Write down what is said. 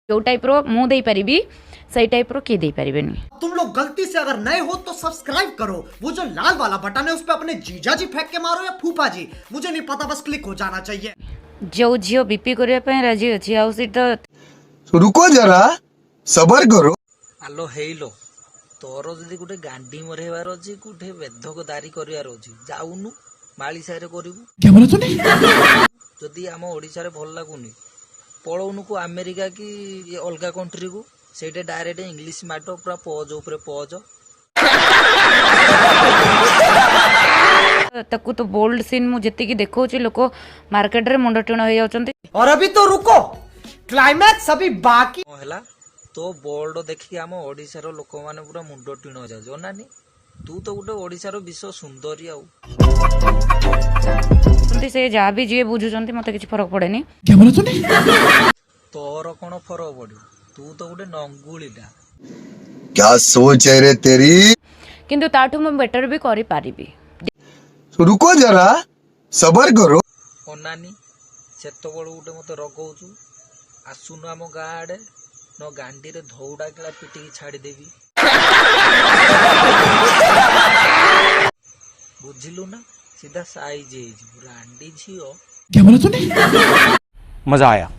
जो टाइप रो मु दे परिबी सही टाइप रो के दे परिबेनी। तुम लोग गलती से अगर नए हो तो सब्सक्राइब करो, वो जो लाल वाला बटन है उस पे अपने जीजा जी फेंक के मारो या फूफा जी, मुझे नहीं पता, बस क्लिक हो जाना चाहिए। जो झियो बीपी करबा पय राजी अछि आउ सी तो रुको जरा सबर करो। आलो हेलो तोर जदि गोटे गांडी मरेबार अछि गोटे बेधक दारी करिवार अछि जाउनु माली साइरे करिवु क्या बोला तूने जदि आम ओडिसा रे भल लागुनी पळौनु को अमेरिका की अलगा कंट्री को सेटे डायरेक्ट इंग्लिश माटो पूरा पज ऊपर पज तकु तो बोल्ड सीन मु जति की देखौ छी लोक मार्केट रे मुंड टिण होय जाउचंती। और अभी तो रुको, क्लाइमैक्स अभी बाकी होला तो बोल्ड देखि आम ओडिसा रो लोक माने पूरा मुंड टिण हो जाउ नानी तू तो गोटे ओडिसा रो विश्व सुंदरी आउ सुनती से जा भी जे बुझुचंती मते किछ फरक पड़ेनी। क्या बोला तूने तोर कोन फरक पड़ो तू तो गोटे नंगुलीटा क्या सोच है रे तेरी। किंतु ताठू मैं बेटर भी करि पारिबी। रुको जरा सबर करो। अनानी सेत बड़ गोटे मते रगौचु आसुनु आम गाँ आड़े न गांडी रे धौड़ा केला पिटिकी छाड़ी देवी बुझिलु ना सीधा साइज गांडी झियो। क्या बोला तूने? मजा आया।